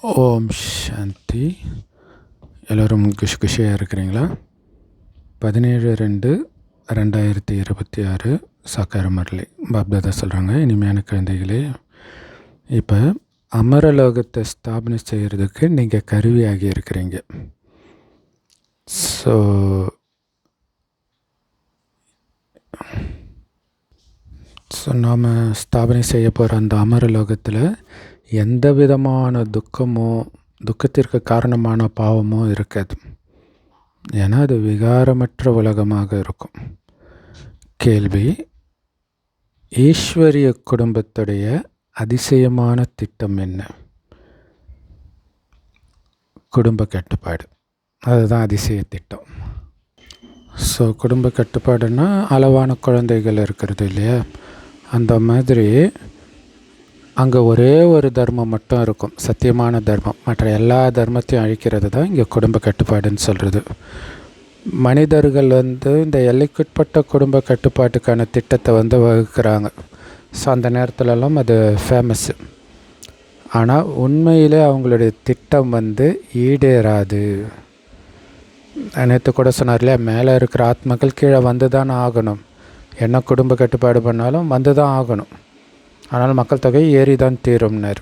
ஓம் சாந்தி. எல்லோரும் குஷியாக இருக்கிறீங்களா? 17/2/2026 சாக்கார முரளி பாப்தாதா சொல்கிறாங்க, இனிமையான குழந்தைகளே, இப்போ அமரலோகத்தை ஸ்தாபனை செய்கிறதுக்கு நீங்கள் கருவியாகி இருக்கிறீங்க. ஸோ நாம் ஸ்தாபனை செய்ய போகிற அந்த அமரலோகத்தில் எந்த விதமான துக்கத்திற்கு காரணமான பாவமோ இருக்காது. ஏன்னா அது விகாரமற்ற உலகமாக இருக்கும். கேள்வி: ஈஸ்வரிய குடும்பத்துடைய அதிசயமான திட்டம் என்ன? குடும்ப கட்டுப்பாடு. அதுதான் அதிசய திட்டம். ஸோ குடும்ப கட்டுப்பாடுன்னா அளவான குழந்தைகள் இருக்கிறது இல்லையா? அந்த மாதிரி அங்கே ஒரே ஒரு தர்மம் மட்டும் இருக்கும், சத்தியமான தர்மம். மற்ற எல்லா தர்மத்தையும் அழிக்கிறது தான் இங்கே குடும்ப கட்டுப்பாடுன்னு சொல்கிறது. மனிதர்கள் இந்த எல்லைக்குட்பட்ட குடும்ப கட்டுப்பாட்டுக்கான திட்டத்தை வகுக்கிறாங்க. ஸோ அந்த நேரத்துலலாம் அது ஃபேமஸ்ஸு. ஆனால் உண்மையிலே அவங்களுடைய திட்டம் ஈடேறாது. நேற்று கூட சொன்னார் இல்லையா, மேலே இருக்கிற ஆத்மாக்கள் கீழே வந்து தான் ஆகணும். என்ன குடும்ப கட்டுப்பாடு பண்ணாலும் வந்து தான் ஆகணும். ஆனால் மக்கள் தொகை ஏறி தான் தீரும்னார்.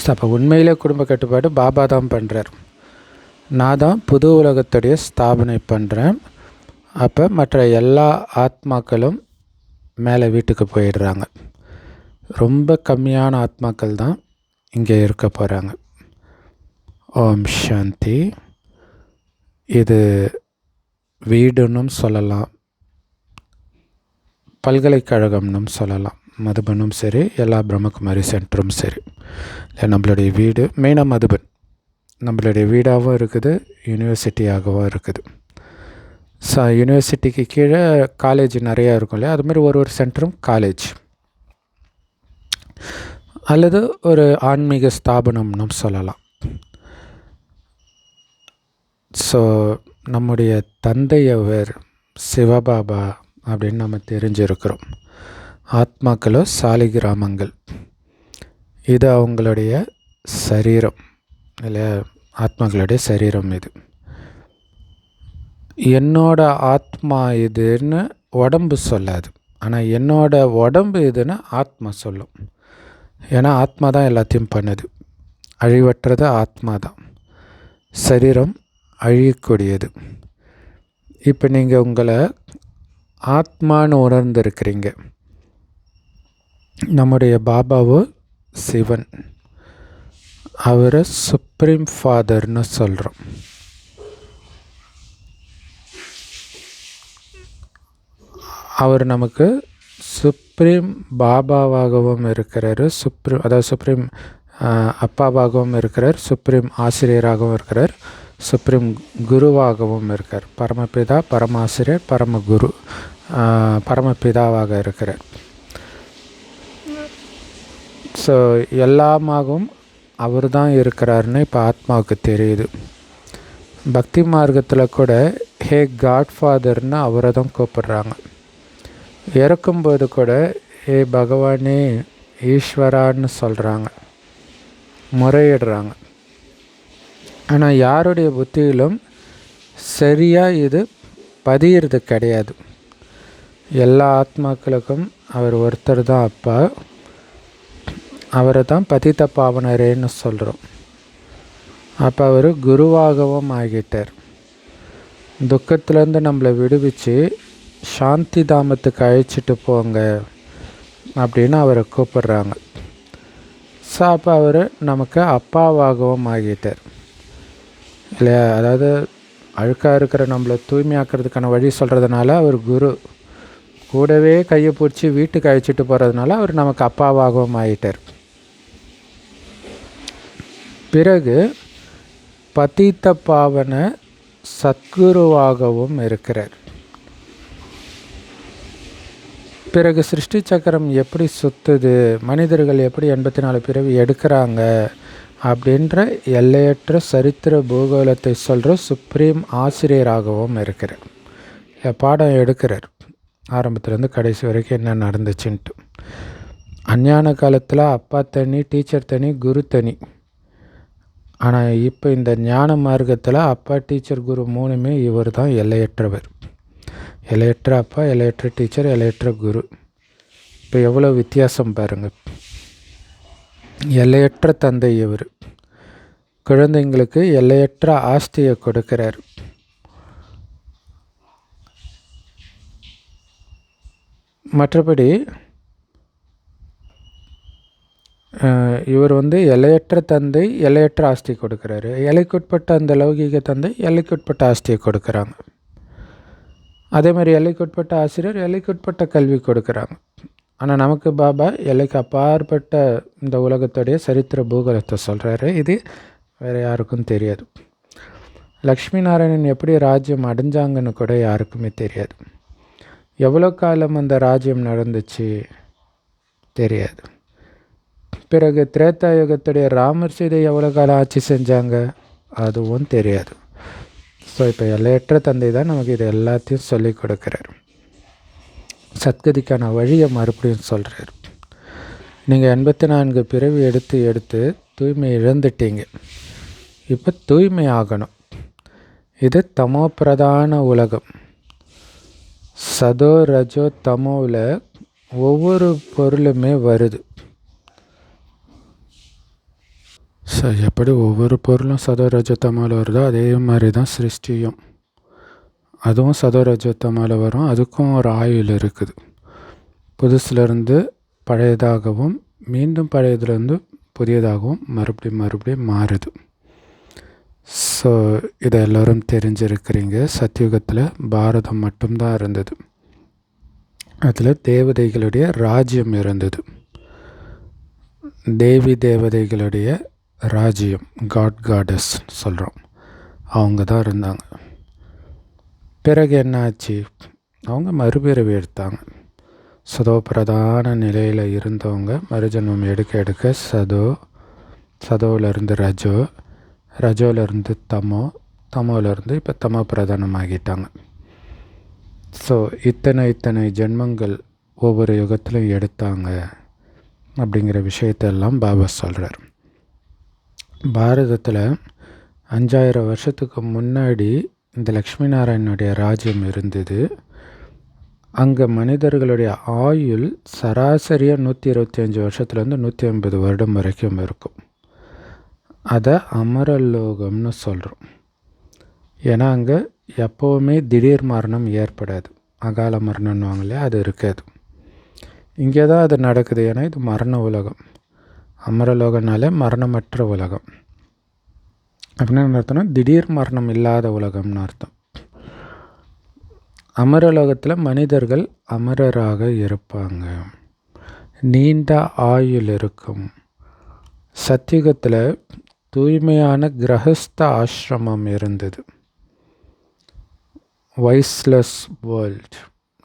ஸோ அப்போ உண்மையிலே குடும்ப கட்டுப்பாடு பாபா தான் பண்ணுறார். நான் தான் புது உலகத்துடைய ஸ்தாபனை பண்ணுறேன். அப்போ மற்ற எல்லா ஆத்மாக்களும் மேலே வீட்டுக்கு போயிடுறாங்க. ரொம்ப கம்மியான ஆத்மாக்கள் தான் இங்கே இருக்க போகிறாங்க. ஓம் சாந்தி. இது வீடுன்னும் சொல்லலாம், பல்கலைக்கழகம்னும் சொல்லலாம். மதுபனும் சரி, எல்லா பிரம்மகுமாரி சென்டரும் சரி. நம்மளுடைய வீடு மெயினாக மதுபன் நம்மளுடைய வீடாகவும் இருக்குது, யூனிவர்சிட்டியாகவும் இருக்குது. ஸோ யூனிவர்சிட்டிக்கு கீழே காலேஜ் நிறையா இருக்கும் இல்லையா? அதுமாதிரி ஒரு சென்டரும் காலேஜ் அல்லது ஒரு ஆன்மீக ஸ்தாபனம்னு சொல்லலாம். ஸோ நம்முடைய தந்தையவர் சிவபாபா அப்படின்னு நம்ம தெரிஞ்சிருக்கிறோம். ஆத்மாக்களோ சாலிகிராமங்கள். இது அவங்களுடைய சரீரம் இல்லை, ஆத்மாக்களுடைய சரீரம். இது என்னோட ஆத்மா இதுன்னு உடம்பு சொல்லாது, ஆனால் என்னோட உடம்பு இதுன்னு ஆத்மா சொல்லும். ஏன்னா ஆத்மா தான் எல்லாத்தையும் பண்ணுது. அழிவற்றது ஆத்மா தான். சரீரம் அழியக்கூடியது. இப்போ நீங்கள் உங்களை ஆத்மான்னு உணர்ந்திருக்கிறீங்க. நம்முடைய பாபாவோ சிவன், அவரை சுப்ரீம் ஃபாதர்னு சொல்கிறோம். அவர் நமக்கு சுப்ரீம் பாபாவாகவும் இருக்கிறார், சுப்ரீம் அப்பாவாகவும் இருக்கிறார், சுப்ரீம் ஆசிரியராகவும் இருக்கிறார், சுப்ரீம் குருவாகவும் இருக்கார். பரமபிதா, பரமாசிரியர், பரமகுரு, பரமபிதாவாக இருக்கிறார். ஸோ எல்லாமாகவும் அவர் தான் இருக்கிறாருன்னு இப்போ ஆத்மாவுக்கு தெரியுது. பக்தி மார்க்கத்தில் கூட ஹே காட்ஃபாதர்னு அவரை தான் கூப்பிடுறாங்க. இறக்கும்போது கூட ஹே பகவானே ஈஸ்வரான்னு சொல்கிறாங்க, முறையிடுறாங்க. ஆனால் யாருடைய புத்தியிலும் சரியாக இது பதியிறது கிடையாது. எல்லா ஆத்மாக்களுக்கும் அவர் ஒருத்தர் தான் அப்பா. அவரை தான் பதித்த பாவனரேன்னு சொல்கிறோம். அப்போ அவர் குருவாகவும் ஆகிட்டார். துக்கத்துலேருந்து நம்மளை விடுவிச்சு சாந்தி தாமத்துக்கு அழைச்சிட்டு போங்க அப்படின்னு அவரை கூப்பிடுறாங்க. ஸோ அப்போ அவர் நமக்கு அப்பாவாகவும் ஆகிட்டார் இல்லையா? அதாவது அழுக்காக இருக்கிற நம்மளை தூய்மையாக்கிறதுக்கான வழி சொல்கிறதுனால அவர் குரு. கூடவே கையை பிடிச்சி வீட்டுக்கு அழைச்சிட்டு போகிறதுனால அவர் நமக்கு அப்பாவாகவும் ஆகிட்டார். பிறகு பதித்த பாவன சத்குருவாகவும் இருக்கிறார். பிறகு சிருஷ்டி சக்கரம் எப்படி சுற்றுது, மனிதர்கள் எப்படி 84 பிறவி எடுக்கிறாங்க அப்படின்ற எல்லையற்ற சரித்திர பூகோளத்தை சொல்கிற சுப்ரீம் ஆசிரியராகவும் இருக்கிறார். பாடம் எடுக்கிறார் ஆரம்பத்துலேருந்து கடைசி வரைக்கும் என்ன நடந்துச்சுன்ட்டு. அஞ்ஞான காலத்தில் அப்பா தனி, டீச்சர் தனி, குரு தனி. ஆனால் இப்போ இந்த ஞான மார்க்கத்தில் அப்பா, டீச்சர், குரு மூணுமே இவர் தான் எல்லையற்றவர். எல்லையற்ற அப்பா, எல்லையற்ற டீச்சர், எல்லையற்ற குரு. இப்போ எவ்வளோ வித்தியாசம் பாருங்கள். எல்லையற்ற தந்தை இவர். குழந்தைங்களுக்கு எல்லையற்ற ஆஸ்தியை கொடுக்கிறார். மற்றபடி இவர் எல்லையற்ற தந்தை எல்லையற்ற ஆஸ்தி கொடுக்குறாரு. எல்லைக்குட்பட்ட அந்த லௌகீக தந்தை எல்லைக்குட்பட்ட ஆஸ்தியை கொடுக்குறாங்க. அதே மாதிரி எல்லைக்குட்பட்ட ஆசிரியர் எல்லைக்குட்பட்ட கல்வி கொடுக்குறாங்க. ஆனால் நமக்கு பாபா எல்லைக்கு அப்பாற்பட்ட இந்த உலகத்துடைய சரித்திர பூகோளத்தை சொல்கிறாரு. இது வேறு யாருக்கும் தெரியாது. லக்ஷ்மி நாராயணன் எப்படி ராஜ்யம் அடைஞ்சாங்கன்னு கூட யாருக்குமே தெரியாது. எவ்வளோ காலம் அந்த ராஜ்யம் நடந்துச்சு தெரியாது. பிறகு திரேதாயுகத்துடைய ராமர் சீதை எவ்வளோ காலம் ஆட்சி செஞ்சாங்க அதுவும் தெரியாது. ஸோ இப்போ எல்லையற்ற தந்தை தான் நமக்கு இது எல்லாத்தையும் சொல்லி கொடுக்குறாரு. சத்கதிக்கான வழியை மறுபடியும் சொல்கிறார். நீங்கள் 84 பிறவி எடுத்து தூய்மை இழந்துட்டீங்க. இப்போ தூய்மை ஆகணும். இது தமோ பிரதான உலகம். சதோ ரஜோ தமோவில் ஒவ்வொரு பொருளுமே வருது. எப்படி ஒவ்வொரு பொருளும் சதோ ரஜோ தமோவில் வருதோ அதே மாதிரி தான் சிருஷ்டியும். அதுவும் சதோ ரஜோ தமோவில் வரும். அதுக்கும் ஒரு ஆயுள் இருக்குது. புதுசுலேருந்து பழையதாகவும் மீண்டும் பழையதுலேருந்து புதியதாகவும் மறுபடியும் மாறுது. ஸோ இதை எல்லோரும் தெரிஞ்சிருக்கிறீங்க. சத்தியுகத்தில் பாரதம் மட்டும்தான் இருந்தது. அதில் தேவதைகளுடைய ராஜ்யம் இருந்தது. தேவி தேவதைகளுடைய ராஜ்யம், காடஸ் சொல்கிறோம், அவங்க தான் இருந்தாங்க. பிறகு என்ன ஆச்சு? அவங்க மறுபிறவி எடுத்தாங்க. சதோ பிரதான நிலையில் இருந்தவங்க மறுஜன்மம் எடுக்க சதோவிலேருந்து ரஜோவிலேருந்து தமோவிலேருந்து இப்போ தமோ பிரதானமாகிட்டாங்க. ஸோ இத்தனை ஜென்மங்கள் ஒவ்வொரு யுகத்திலும் எடுத்தாங்க அப்படிங்கிற விஷயத்தெல்லாம் பாபா சொல்கிறார். பாரதத்தில் 5000 வருஷத்துக்கு முன்னாடி இந்த லக்ஷ்மி நாராயணனுடைய ராஜ்யம் இருந்தது. அங்கே மனிதர்களுடைய ஆயுள் சராசரியாக 125 வருஷத்துலேருந்து 150 வருடம் வரைக்கும் இருக்கும். அதை அமரலோகம்னு சொல்கிறோம். ஏன்னா அங்கே எப்போவுமே திடீர் மரணம் ஏற்படாது. அகால மரணம்னுவாங்களே, அது இருக்காது. இங்கே தான் அது நடக்குது. ஏன்னா இது மரண உலகம். அமரலோகனாலே மரணமற்ற உலகம். அப்படின்னா என்ன அர்த்தம்னா திடீர் மரணம் இல்லாத உலகம்னு அர்த்தம். அமரலோகத்தில் மனிதர்கள் அமரராக இருப்பாங்க. நீண்ட ஆயுள் இருக்கும். சத்தியுகத்தில் தூய்மையான கிரகஸ்த ஆசிரமம் இருந்தது. வைஸ்லெஸ் வேர்ல்ட்,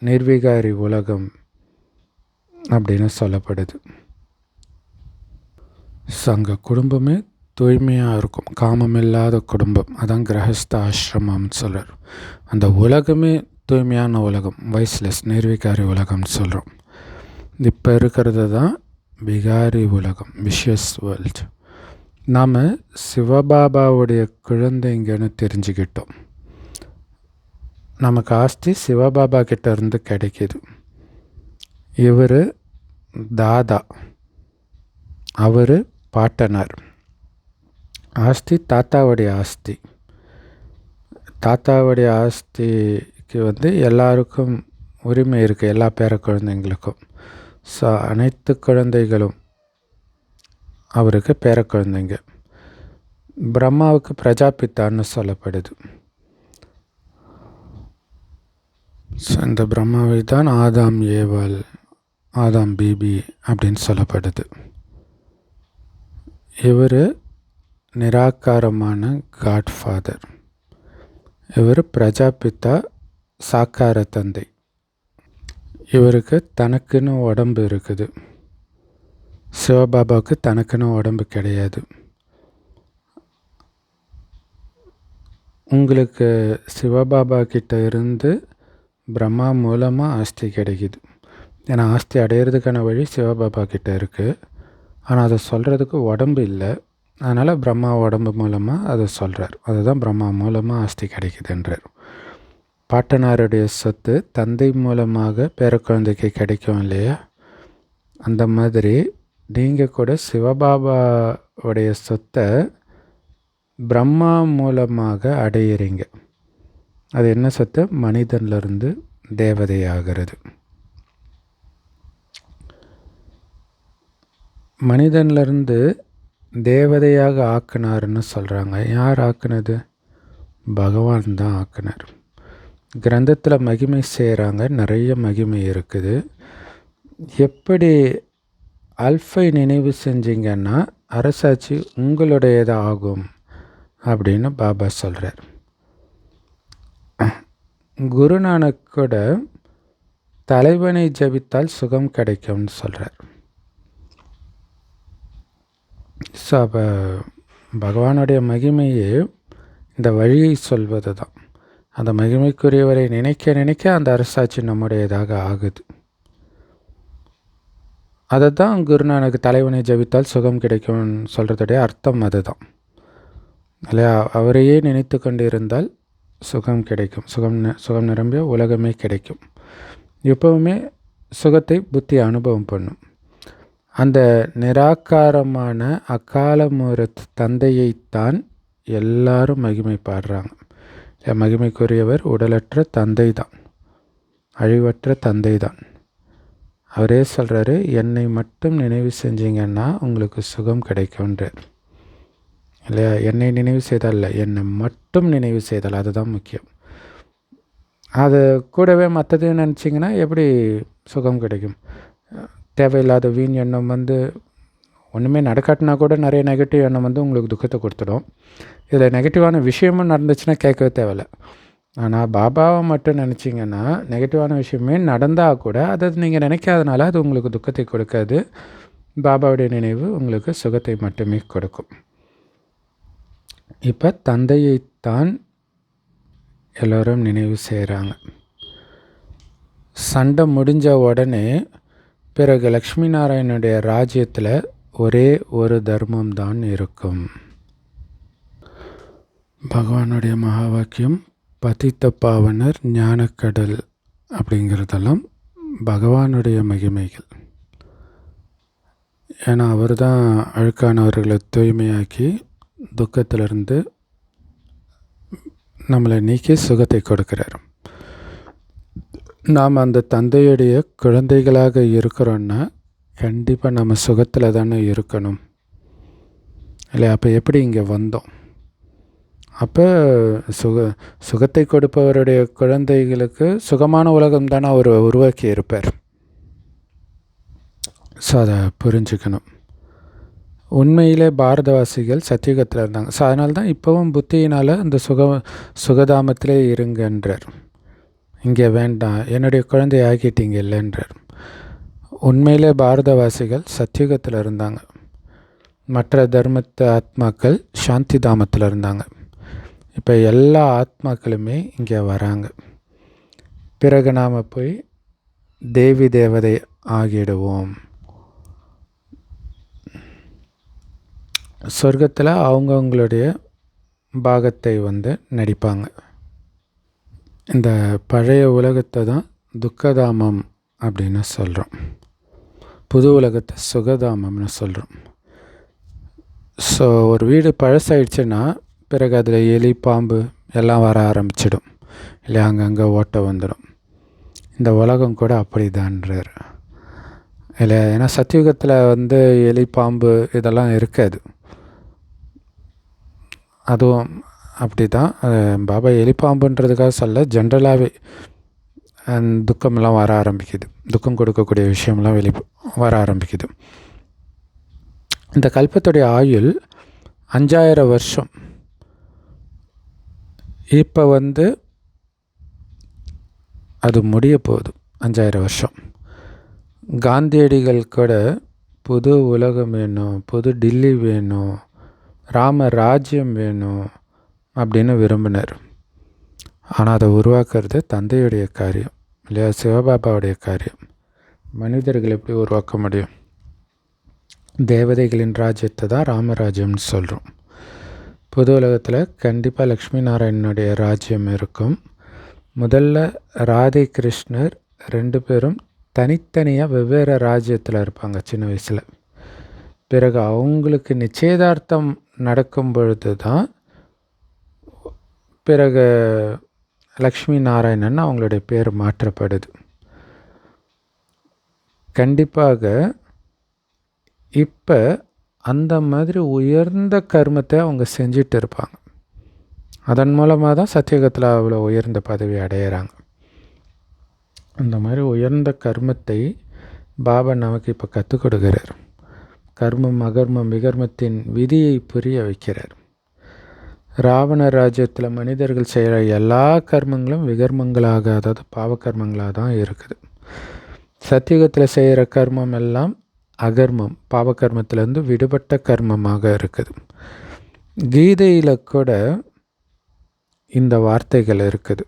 நிர்விகாரி உலகம் அப்படின்னு சொல்லப்படுது. அங்கே குடும்பமே தூய்மையாக இருக்கும். காமமில்லாத குடும்பம், அதான் கிரகஸ்த ஆசிரமம்னு சொல்கிறார். அந்த உலகமே தூய்மையான உலகம், வைஸ்லெஸ் நிர்விகாரி உலகம்னு சொல்கிறோம். இப்போ இருக்கிறது தான் விகாரி உலகம், விஷியஸ் வேர்ல்ட். நாம் சிவபாபாவுடைய குழந்தைங்கன்னு தெரிஞ்சுக்கிட்டோம். நமக்கு ஆஸ்தி சிவபாபா கிட்ட இருந்து கிடைக்கிது. இவர் தாதா, அவர் பாட்டனார். ஆஸ்தி தாத்தாவுடைய ஆஸ்தி. தாத்தாவுடைய ஆஸ்திக்கு எல்லாருக்கும் உரிமை இருக்குது, எல்லா பேர குழந்தைங்களுக்கும். ஸோ அனைத்து குழந்தைகளும் அவருக்கு பேர குழந்தைங்க. பிரம்மாவுக்கு பிரஜாபித்தான்னு சொல்லப்படுது. ஸோ இந்த பிரம்மாவை தான் ஆதாம் ஏவாள், ஆதாம் பிபி அப்படின்னு சொல்லப்படுது. இவர் நிராகாரமான காட்ஃபாதர். இவர் பிரஜாபித்தா சாக்கார தந்தை. இவருக்கு தனக்குன்னு உடம்பு இருக்குது. சிவபாபாவுக்கு தனக்குன்னு உடம்பு கிடையாது. உங்களுக்கு சிவபாபா கிட்ட இருந்து பிரம்மா மூலமாக ஆஸ்தி கிடைக்கிது. ஏன்னா ஆஸ்தி அடையிறதுக்கான வழி சிவபாபா கிட்ட இருக்குது. ஆனால் அதை சொல்கிறதுக்கு உடம்பு இல்லை. அதனால் பிரம்மா உடம்பு மூலமாக அதை சொல்கிறார். அதுதான் பிரம்மா மூலமாக ஆஸ்தி கிடைக்குதுன்றார். பாட்டனாருடைய சொத்து தந்தை மூலமாக பேரக்குழந்தைக்கு கிடைக்கும் இல்லையா? அந்த மாதிரி நீங்கள் கூட சிவபாபாவுடைய சொத்தை பிரம்மா மூலமாக அடையிறீங்க. அது என்ன சொத்து? மனிதன்லேருந்து தேவதையாகிறது. மனிதன்லேருந்து தேவதையாக ஆக்குனாருன்னு சொல்கிறாங்க. யார் ஆக்குனது? பகவான் தான் ஆக்குனார். கிரந்தத்தில் மகிமை செய்கிறாங்க, நிறைய மகிமை இருக்குது. எப்படி அல்ஃபை நினைவு செஞ்சிங்கன்னா அரசாட்சி உங்களுடையது ஆகும் அப்படின்னு பாபா சொல்கிறார். குருநானக் கூட தலைவனை ஜபித்தால் சுகம் கிடைக்கும்னு சொல்கிறார். ஸோ அப்போ பகவானுடைய மகிமையே இந்த வழியை சொல்வது தான். அந்த மகிமைக்குரியவரை நினைக்க நினைக்க அந்த அரசாட்சி நம்முடையதாக ஆகுது. அதை தான் குருநானக் தலைவனை ஜபித்தால் சுகம் கிடைக்கும்னு சொல்கிறதுடைய அர்த்தம் அதுதான் இல்லையா? அவரையே நினைத்து கொண்டு இருந்தால் சுகம் கிடைக்கும். சுகம் நிரம்பிய உலகமே கிடைக்கும். எப்போவுமே சுகத்தை புத்தி அனுபவம் பண்ணும். அந்த நிராகாரமான அகால மூரத் தந்தையைத்தான் எல்லாரும் மகிமை பாடுறாங்க. மகிமைக்குரியவர் உடலற்ற தந்தை தான், அழிவற்ற தந்தை தான். அவரே சொல்கிறாரு, என்னை மட்டும் நினைவு செஞ்சீங்கன்னா உங்களுக்கு சுகம் கிடைக்கும்ன்றார் இல்லையா? என்னை நினைவு செய்தால் இல்லை, என்னை மட்டும் நினைவு செய்தால், அதுதான் முக்கியம். அது கூடவே மற்றதையும் நினச்சிங்கன்னா எப்படி சுகம் கிடைக்கும்? தேவையில்லாத வீண் எண்ணம் ஒன்றுமே நடக்காட்டினா கூட நிறைய நெகட்டிவ் எண்ணம் உங்களுக்கு துக்கத்தை கொடுத்துடும். இதில் நெகட்டிவான விஷயமும் நடந்துச்சுன்னா கேட்கவே தேவையில்லை. ஆனால் பாபாவை மட்டும் நினச்சிங்கன்னா நெகட்டிவான விஷயமே நடந்தால் கூட அதை நீங்கள் நினைக்காதனால அது உங்களுக்கு துக்கத்தை கொடுக்காது. பாபாவுடைய நினைவு உங்களுக்கு சுகத்தை மட்டுமே கொடுக்கும். இப்போ தந்தையைத்தான் எல்லோரும் நினைவு செய்கிறாங்க. சண்டை முடிஞ்ச உடனே பிறகு லக்ஷ்மி நாராயணனுடைய ராஜ்யத்தில் ஒரே ஒரு தர்மம் தான் இருக்கும். பகவானுடைய மகா வாக்கியம் பதித்த பாவனர் ஞானக்கடல் அப்படிங்கிறதெல்லாம் பகவானுடைய மகிமைகள். ஏன்னா அவர் தான் அழுக்கானவர்களை தூய்மையாக்கி துக்கத்திலிருந்து நம்மளை நீக்கி சுகத்தை கொடுக்கிறார். நாம் அந்த தந்தையுடைய குழந்தைகளாக இருக்கிறோன்னா கண்டிப்பாக நம்ம சுகத்தில் தானே இருக்கணும் இல்லையா? அப்போ எப்படி இங்கே வந்தோம்? அப்போ சுகத்தை கொடுப்பவருடைய குழந்தைகளுக்கு சுகமான உலகம் தானே அவர் உருவாக்கி இருப்பார். ஸோ அதை புரிஞ்சுக்கணும். உண்மையிலே பாரதவாசிகள் சத்தியுகத்தில் இருந்தாங்க. ஸோ அதனால தான் இப்போவும் புத்தியினால் அந்த சுகதாமத்திலே இருங்கன்றார். இங்கே வேண்டாம், என்னுடைய குழந்தை ஆக்கிட்டீங்க இல்லைன்றார். உண்மையிலே பாரதவாசிகள் சத்தியுகத்தில் இருந்தாங்க. மற்ற தர்மத்து ஆத்மாக்கள் சாந்தி தாமத்தில் இருந்தாங்க. இப்போ எல்லா ஆத்மாக்களுமே இங்கே வராங்க. பிறகு நாம் போய் தேவி தேவதை ஆகிடுவோம். சொர்க்கத்தில் அவங்கவுங்களுடைய பாகத்தை நடிப்பாங்க. இந்த பழைய உலகத்தை தான் துக்கதாமம் அப்படின்னு சொல்கிறோம். புது உலகத்தை சுகதாமம்னு சொல்கிறோம். ஸோ ஒரு வீடு பழசாயிடுச்சுன்னா பிறகு அதில் எலி பாம்பு எல்லாம் வர ஆரம்பிச்சிடும் இல்லையா? அங்கங்கே ஓட்டை வந்துடும். இந்த உலகம் கூட அப்படி தான்றார் இல்லையா? ஏன்னா சத்தியுகத்தில் எலி பாம்பு இதெல்லாம் இருக்காது. அதுவும் அப்படி தான். பாபா எலிப்பாம்புன்றதுக்காக சொல்ல, ஜென்ரலாகவே துக்கமெல்லாம் வர ஆரம்பிக்குது. துக்கம் கொடுக்கக்கூடிய விஷயம்லாம் வர ஆரம்பிக்குது. இந்த கல்பத்துடைய ஆயுள் 5000 வருஷம். இப்போ அது முடிய போகுது. 5000 வருஷம். காந்தியடிகள் கூட புது உலகம் வேணும், புது டில்லி வேணும், ராம ராஜ்யம் வேணும் அப்படின்னு விரும்பினார். ஆனால் அதை உருவாக்குறது தந்தையுடைய காரியம் இல்லையா? சிவபாபாவுடைய காரியம். மனிதர்கள் எப்படி உருவாக்க முடியும்? தேவதைகளின் ராஜ்யத்தை தான் ராமராஜ்யம்னு சொல்கிறோம். புது உலகத்தில் கண்டிப்பாக லக்ஷ்மி நாராயணனுடைய ராஜ்யம் இருக்கும். முதல்ல ராதை கிருஷ்ணர் 2 பேரும் தனித்தனியாக வெவ்வேறு ராஜ்யத்தில் இருப்பாங்க சின்ன வயசில். பிறகு அவங்களுக்கு நிச்சயதார்த்தம் நடக்கும் பொழுது தான் பிறகு லக்ஷ்மி நாராயணன் அவங்களுடைய பேர் மாற்றப்படுது. கண்டிப்பாக இப்போ அந்த மாதிரி உயர்ந்த கர்மத்தை அவங்க செஞ்சிட்டு இருப்பாங்க. அதன் மூலமாக தான் சத்தியுகத்தில் அவ்வளோ உயர்ந்த பதவி அடையிறாங்க. அந்த மாதிரி உயர்ந்த கர்மத்தை பாபா நமக்கு இப்போ கற்றுக் கொடுக்கிறார். கர்மம் அகர்மம் விகர்மத்தின் விதியை புரிய வைக்கிறார். ராவண ராஜ்யத்தில் மனிதர்கள் செய்கிற எல்லா கர்மங்களும் விகர்மங்களாக, அதாவது பாவக்கர்மங்களாக தான் இருக்குது. சத்தியுகத்தில் செய்கிற கர்மம் எல்லாம் அகர்மம், பாவக்கர்மத்திலேருந்து விடுபட்ட கர்மமாக இருக்குது. கீதையில் கூட இந்த வார்த்தைகள் இருக்குது.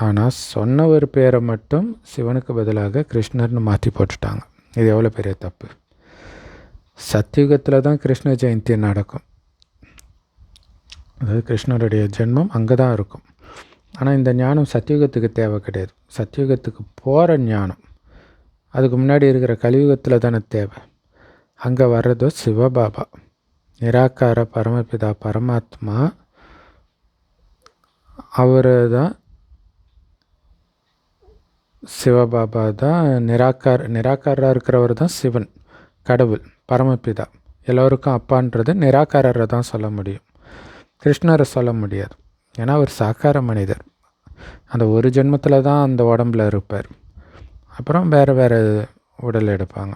ஆனால் சொன்ன ஒரு பேரை மட்டும் சிவனுக்கு பதிலாக கிருஷ்ணர்னு மாற்றி போட்டுட்டாங்க. இது எவ்வளோ பெரிய தப்பு. சத்தியுகத்தில் தான் கிருஷ்ண ஜெயந்தி நடக்கும். அதாவது கிருஷ்ணருடைய ஜென்மம் அங்கே தான் இருக்கும். ஆனால் இந்த ஞானம் சத்தியுகத்துக்கு தேவை கிடையாது. சத்தியுகத்துக்கு போகிற ஞானம் அதுக்கு முன்னாடி இருக்கிற கலியுகத்தில் தானே தேவை. அங்கே வர்றதோ சிவபாபா, நிராகார பரமபிதா பரமாத்மா. அவர் தான் சிவபாபா தான் நிராகாராக இருக்கிறவர் தான் சிவன், கடவுள், பரமபிதா. எல்லோருக்கும் அப்பான்றது நிராகாரரை தான் சொல்ல முடியும், கிருஷ்ணரை சொல்ல முடியாது. ஏன்னா அவர் சாக்கார மனிதர். அந்த ஒரு ஜென்மத்தில் தான் அந்த உடம்பில் இருப்பார். அப்புறம் வேறு உடல் எடுப்பாங்க.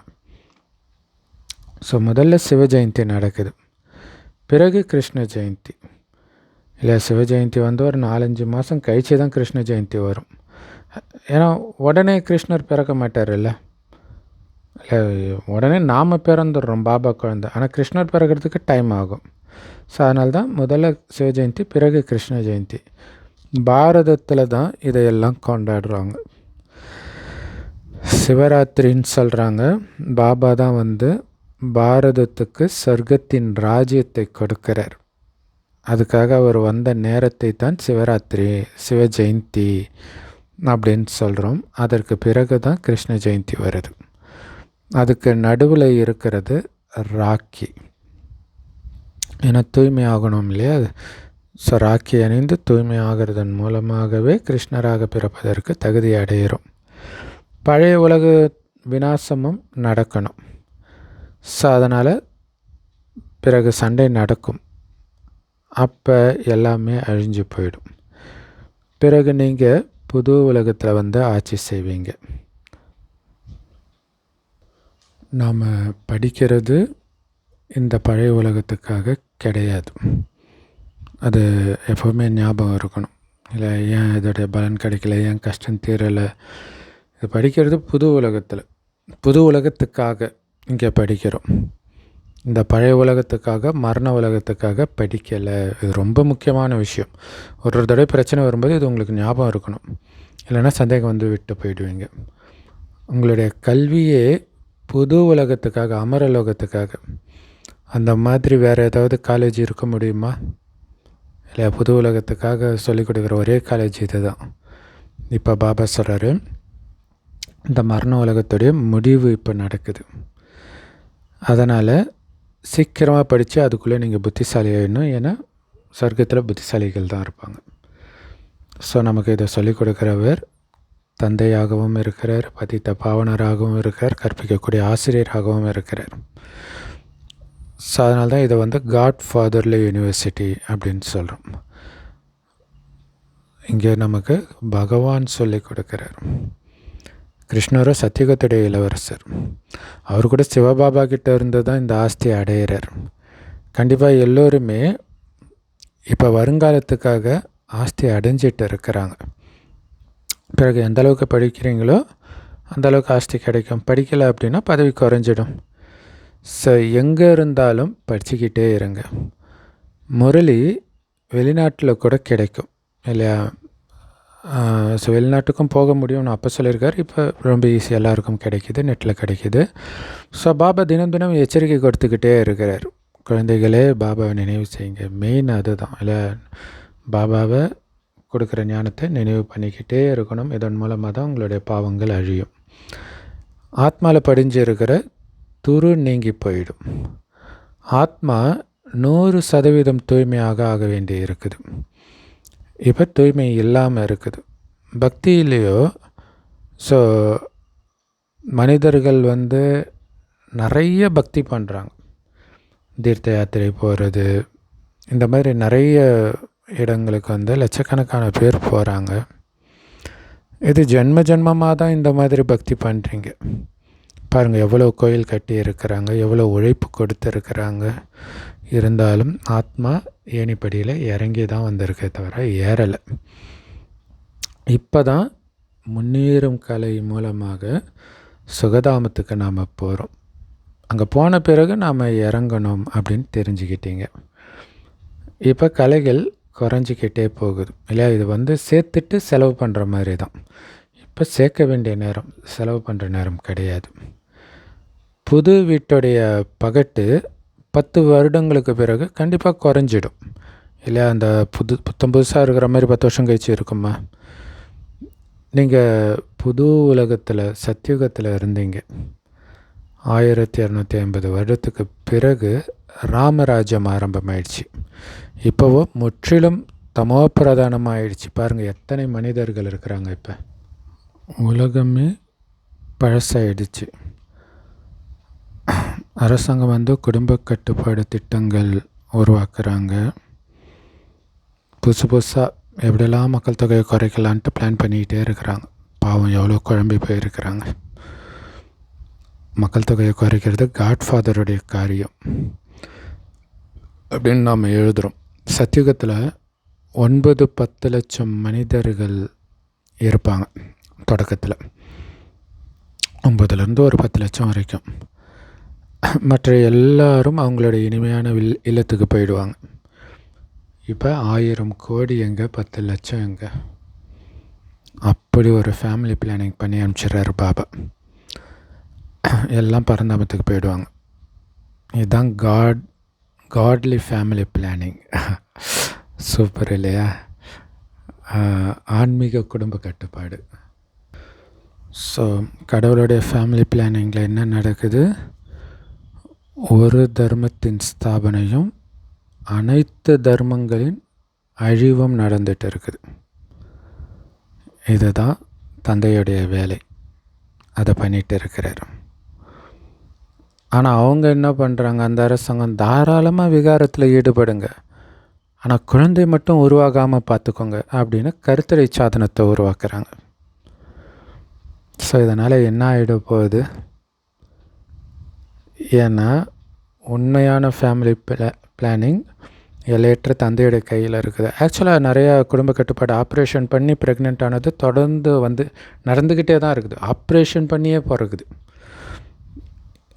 ஸோ முதல்ல சிவ ஜெயந்தி நடக்குது, பிறகு கிருஷ்ண ஜெயந்தி. இல்லை, சிவ ஜெயந்தி வந்து ஒரு 4-5 மாதம் கழிச்சு தான் கிருஷ்ண ஜெயந்தி வரும். ஏன்னா உடனே கிருஷ்ணர் பிறக்க மாட்டார். இல்லை, உடனே நாம் பிறந்துடுறோம் பாபா குழந்தை. ஆனால் கிருஷ்ணர் பிறக்கிறதுக்கு டைம் ஆகும். ஸோ அதனால தான் முதல்ல சிவ ஜெயந்தி, பிறகு கிருஷ்ண ஜெயந்தி. பாரதத்தில் தான் இதையெல்லாம் கொண்டாடுறாங்க. சிவராத்திரின்னு சொல்கிறாங்க. பாபா தான் வந்து பாரதத்துக்கு சொர்க்கத்தின் ராஜ்யத்தை கொடுக்கிறார். அதுக்காக அவர் வந்த நேரத்தை தான் சிவராத்திரி, சிவ ஜெயந்தி அப்படின்னு சொல்கிறோம். அதற்கு பிறகு தான் கிருஷ்ண ஜெயந்தி வருது. அதுக்கு நடுவில் இருக்கிறது ராக்கி. ஏன்னா தூய்மை ஆகணும் இல்லையா? ஸோ ராக்கி அணிந்து தூய்மை ஆகிறதன் மூலமாகவே கிருஷ்ணராக பிறப்பதற்கு தகுதி அடைகிறோம். பழைய உலக விநாசமும் நடக்கணும். ஸோ அதனால் பிறகு சண்டை நடக்கும். அப்போ எல்லாமே அழிஞ்சு போயிடும். பிறகு நீங்கள் புது உலகத்தில் வந்து ஆட்சி செய்வீங்க. நாம் படிக்கிறது இந்த பழைய உலகத்துக்காக கிடையாது. அது எப்போவுமே ஞாபகம் இருக்கணும். இல்லை, ஏன் இதோடைய பலன் கிடைக்கல, ஏன் கஷ்டம் தீரலை, இது படிக்கிறது புது உலகத்துக்காக இங்கே படிக்கிறோம். இந்த பழைய உலகத்துக்காக, மரண உலகத்துக்காக படிக்கலை. இது ரொம்ப முக்கியமான விஷயம். ஒரு தடவை பிரச்சனை வரும்போது இது உங்களுக்கு ஞாபகம் இருக்கணும். இல்லைன்னா சந்தேகம் வந்து விட்டு போயிடுவீங்க. உங்களுடைய கல்வியே புது உலகத்துக்காக, அமரலோகத்துக்காக. அந்த மாதிரி வேறு ஏதாவது காலேஜ் இருக்க முடியுமா? இல்லை, புது உலகத்துக்காக சொல்லிக் கொடுக்குற ஒரே காலேஜ் இது தான். இப்போ பாபா சொல்கிறாரு, இந்த மரண உலகத்துடைய முடிவு இப்போ நடக்குது. அதனால் சீக்கிரமாக படித்து அதுக்குள்ளே நீங்கள் புத்திசாலி ஆகிடணும். ஏன்னா சொர்க்கத்தில் புத்திசாலிகள் தான் இருப்பாங்க. ஸோ நமக்கு இதை சொல்லிக் கொடுக்குறவர் தந்தையாகவும் இருக்கிறார், பதித்த பாவனராகவும் இருக்கிறார், கற்பிக்கக்கூடிய ஆசிரியராகவும் இருக்கிறார். ஸோ அதனால தான் இதை வந்து காட் ஃபாதர்லி யூனிவர்சிட்டி அப்படின்னு சொல்கிறோம். இங்கே நமக்கு பகவான் சொல்லிக் கொடுக்குறார். கிருஷ்ணரும் சத்தியுகத்துடைய இளவரசர். அவர் கூட சிவபாபா கிட்ட இருந்து தான் இந்த ஆஸ்தியை அடையிறார். கண்டிப்பாக எல்லோருமே இப்போ வருங்காலத்துக்காக ஆஸ்தி அடைஞ்சிட்டு இருக்கிறாங்க. பிறகு எந்த அளவுக்கு படிக்கிறீங்களோ அந்தளவுக்கு ஆஸ்தி கிடைக்கும். படிக்கலை அப்படின்னா பதவி குறைஞ்சிடும். ஸோ எங்கே இருந்தாலும் படிச்சுக்கிட்டே இருங்க. முரளி வெளிநாட்டில் கூட கிடைக்கும் இல்லையா? ஸோ வெளிநாட்டுக்கும் போக முடியும்னு அப்போ சொல்லியிருக்காரு. இப்போ ரொம்ப ஈஸி, எல்லாருக்கும் கிடைக்கிது, நெட்டில் கிடைக்கிது. ஸோ பாபா தினம் தினம் எச்சரிக்கை கொடுத்துக்கிட்டே இருக்கிறார். குழந்தைகளே பாபாவை நினைவு செய்யுங்க. மெயின் அதுதான் இல்லை, பாபாவை கொடுக்குற ஞானத்தை நினைவு பண்ணிக்கிட்டே இருக்கணும். இதன் மூலமாக தான் உங்களுடைய பாவங்கள் அழியும். ஆத்மாவில் படிஞ்சு இருக்கிற துரு நீங்கி போயிடும். ஆத்மா 100% தூய்மையாக ஆக வேண்டி இருக்குது. இப்போ தூய்மை இல்லாமல் இருக்குது. பக்தியிலேயோ ஸோ மனிதர்கள் நிறைய பக்தி பண்ணுறாங்க. தீர்த்த யாத்திரை போகிறது, இந்த மாதிரி நிறைய இடங்களுக்கு லட்சக்கணக்கான பேர் போகிறாங்க. இது ஜென்ம ஜென்மமாக தான் இந்த மாதிரி பக்தி பண்ணுறீங்க. பாருங்கள், எவ்வளோ கோயில் கட்டி இருக்கிறாங்க, எவ்வளோ உழைப்பு கொடுத்துருக்குறாங்க. இருந்தாலும் ஆத்மா ஏணிப்படியில் இறங்கி தான் வந்திருக்கே தவிர ஏறலை. இப்போ தான் முன்னேறும் கலை மூலமாக சுகதாமத்துக்கு நாம் போகிறோம். அங்கே போன பிறகு நாம் இறங்கணும் அப்படின்னு தெரிஞ்சுக்கிட்டீங்க. இப்போ கலைகள் குறைஞ்சிக்கிட்டே போகுது இல்லையா? இது சேர்த்துட்டு செலவு பண்ணுற மாதிரி தான். இப்போ சேர்க்க வேண்டிய நேரம், செலவு பண்ணுற நேரம் கிடையாது. புது வீட்டுடைய பகட்டு 10 வருடங்களுக்கு பிறகு கண்டிப்பாக குறைஞ்சிடும் இல்லையா? அந்த புதுசாக இருக்கிற மாதிரி 10 வருஷம் கழிச்சு இருக்குமா? நீங்கள் புது உலகத்தில் சத்தியுகத்தில் இருந்தீங்க. 1250 வருடத்துக்கு பிறகு ராமராஜ்யம் ஆரம்பமாயிடுச்சு. இப்போவோ முற்றிலும் தமோ பிரதானமாகிடுச்சு. பாருங்கள், எத்தனை மனிதர்கள் இருக்கிறாங்க. இப்போ உலகமே பழசாயிடுச்சு. அரசாங்கம் குடும்ப கட்டுப்பாடு திட்டங்கள் உருவாக்குறாங்க. புதுசாக எப்படியெல்லாம் மக்கள் தொகையை குறைக்கலான்ட்டு பிளான் பண்ணிக்கிட்டே இருக்கிறாங்க. பாவம் எவ்வளோ குழம்பி போயிருக்கிறாங்க. மக்கள் தொகையை குறைக்கிறது காட்ஃபாதருடைய காரியம் அப்படின்னு நாம் எழுதுகிறோம். சத்தியுகத்தில் 9-10 லட்சம் மனிதர்கள் இருப்பாங்க. தொடக்கத்தில் 9லேருந்து ஒரு 10 லட்சம் வரைக்கும். மற்ற எல்லாரும் அவங்களுடைய இனிமையான இல்லத்துக்கு போயிடுவாங்க. இப்போ 1000 கோடி எங்கே, 10 லட்சம் எங்கே? அப்படி ஒரு ஃபேமிலி பிளானிங் பண்ணி அனுப்பிச்சிடுறாரு பாபா. எல்லாம் பரந்தாமத்துக்கு போயிடுவாங்க. இதுதான் காட்லி ஃபேமிலி பிளானிங். சூப்பர் இல்லையா? ஆன்மீக குடும்ப கட்டுப்பாடு. ஸோ கடவுளுடைய ஃபேமிலி பிளானிங்கில் என்ன நடக்குது? ஒரு தர்மத்தின் ஸ்தாபனையும் அனைத்து தர்மங்களின் அழிவும் நடந்துகிட்டு இருக்குது. இதுதான் தந்தையுடைய வேலை. அதை பண்ணிகிட்டு இருக்கிறார். ஆனால் அவங்க என்ன பண்ணுறாங்க? அந்த அரசாங்கம் தாராளமாக விகாரத்தில் ஈடுபடுங்க, ஆனால் குழந்தை மட்டும் உருவாகாமல் பார்த்துக்கோங்க அப்படின்னு கருத்தடை சாதனத்தை உருவாக்குறாங்க. ஸோ இதனால் என்ன ஆகிட போகுது? ஏன்னா உண்மையான ஃபேமிலி பிளானிங் எல்லையற்ற தந்தையோட கையில் இருக்குது. ஆக்சுவலாக நிறையா குடும்ப கட்டுப்பாடு ஆப்ரேஷன் பண்ணி ப்ரெக்னென்ட் ஆனது தொடர்ந்து நடந்துக்கிட்டே தான் இருக்குது. ஆப்ரேஷன் பண்ணியே பிறகுது.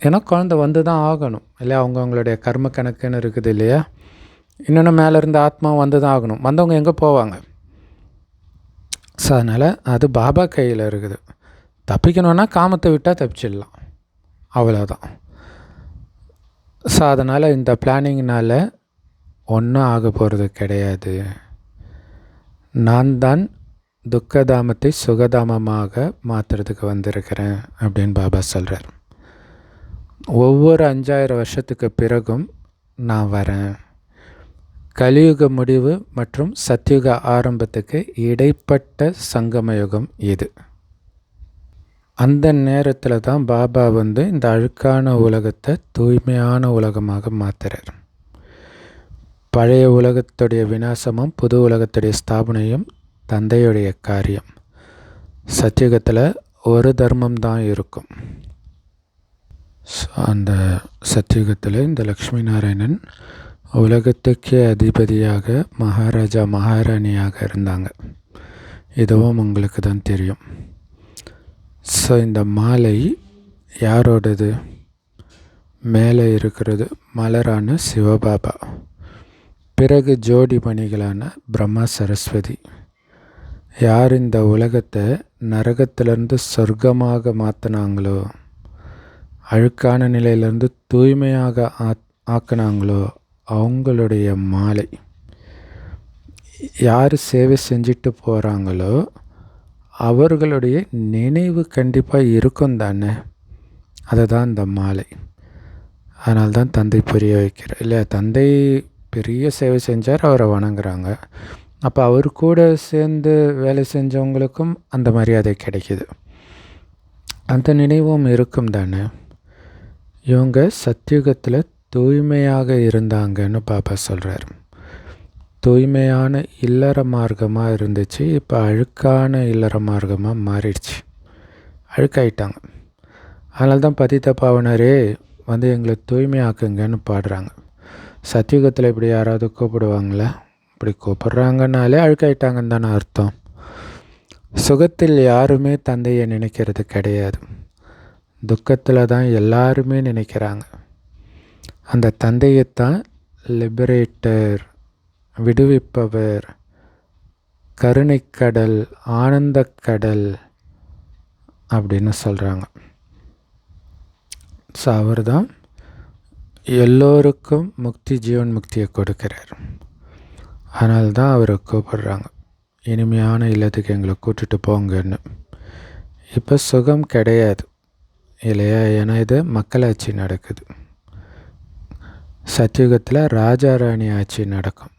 ஏன்னா குழந்தை தான் ஆகணும் இல்லையா? அவங்களுடைய கர்ம கணக்குன்னு இருக்குது இல்லையா? இன்னொன்று மேலேருந்து ஆத்மா தான் ஆகணும். வந்தவங்க எங்கே போவாங்க? ஸோ அதனால் அது பாபா கையில் இருக்குது. தப்பிக்கணுன்னா காமத்தை விட்டால் தப்பிச்சிடலாம், அவ்வளோதான். ஸோ அதனால் இந்த பிளானிங்னால் ஒன்றும் ஆக போகிறது கிடையாது. நான் தான் துக்கதாமத்தை சுகதாமமாக மாற்றுறதுக்கு வந்திருக்கிறேன் அப்படின்னு பாபா சொல்கிறார். ஒவ்வொரு 5000 வருஷத்துக்கு பிறகும் நான் வரேன். கலியுக முடிவு மற்றும் சத்தியுக ஆரம்பத்துக்கு இடைப்பட்ட சங்கமயுகம் இது. அந்த நேரத்தில் தான் பாபா இந்த அழுக்கான உலகத்தை தூய்மையான உலகமாக மாற்றுறார். பழைய உலகத்துடைய விநாசமும் புது உலகத்துடைய ஸ்தாபனையும் தந்தையுடைய காரியம். சத்தியுகத்தில் ஒரு தர்மம் தான் இருக்கும். அந்த சத்தியுகத்தில் இந்த லக்ஷ்மி நாராயணன் உலகத்துக்கே அதிபதியாக மகாராஜா மகாராணியாக இருந்தாங்க. இதுவும் உங்களுக்கு தான் தெரியும். ஸோ இந்த மாலை யாரோடது? மேலே இருக்கிறது மலரான சிவபாபா, பிறகு ஜோடி மணிகளான பிரம்மா சரஸ்வதி, யார் இந்த உலகத்தை நரகத்திலேருந்து சொர்க்கமாக மாற்றினாங்களோ, அழுக்கான நிலையிலேருந்து தூய்மையாக ஆக்கினாங்களோ அவங்களுடைய மாலை. யார் சேவை செஞ்சுட்டு போகிறாங்களோ அவர்களுடைய நினைவு கண்டிப்பாக இருக்கும் தானே. அதை தான் இந்த மாலை. அதனால்தான் தந்தை புரிய வைக்கிறார் இல்லையா. தந்தை பெரிய சேவை செஞ்சார், அவரை வணங்குறாங்க. அப்போ அவர் கூட சேர்ந்து வேலை செஞ்சவங்களுக்கும் அந்த மரியாதை கிடைக்கிது. அந்த நினைவும் இருக்கும் தானே. இவங்க சத்தியுகத்தில் தூய்மையாக இருந்தாங்கன்னு பாப்பா சொல்கிறார். தூய்மையான இல்லற மார்க்கமாக இருந்துச்சு, இப்போ அழுக்கான இல்லற மார்க்கமாக மாறிடுச்சு, அழுக்காயிட்டாங்க. அதனால தான் பதித்த பாவனரே வந்து எங்களை தூய்மையாக்குங்கன்னு பாடுறாங்க. சத்தியுகத்தில் இப்படி யாராவது கூப்பிடுவாங்களா? இப்படி கூப்பிட்றாங்கனாலே அழுக்காயிட்டாங்கன்னு தானே அர்த்தம். சுகத்தில் யாருமே தந்தையை நினைக்கிறது கிடையாது, துக்கத்தில் தான் எல்லாருமே நினைக்கிறாங்க. அந்த தந்தையைத்தான் லிபரேட்டர், விடுவிப்பவர், கருணைக்கடல், ஆனந்தக்கடல் அப்படின்னு சொல்கிறாங்க. ஸோ அவர் தான் எல்லோருக்கும் முக்தி, ஜீவன் முக்தியை கொடுக்கிறார். அதனால தான் அவரை கூப்பிடுறாங்க, இனிமையான இல்லத்துக்கு எங்களை கூட்டிகிட்டு போங்கன்னு. இப்போ சுகம் கிடையாது இல்லையா, ஏன்னா இது மக்களாட்சி நடக்குது. சத்தியுகத்தில் ராஜா ராணி ஆட்சி நடக்கும்.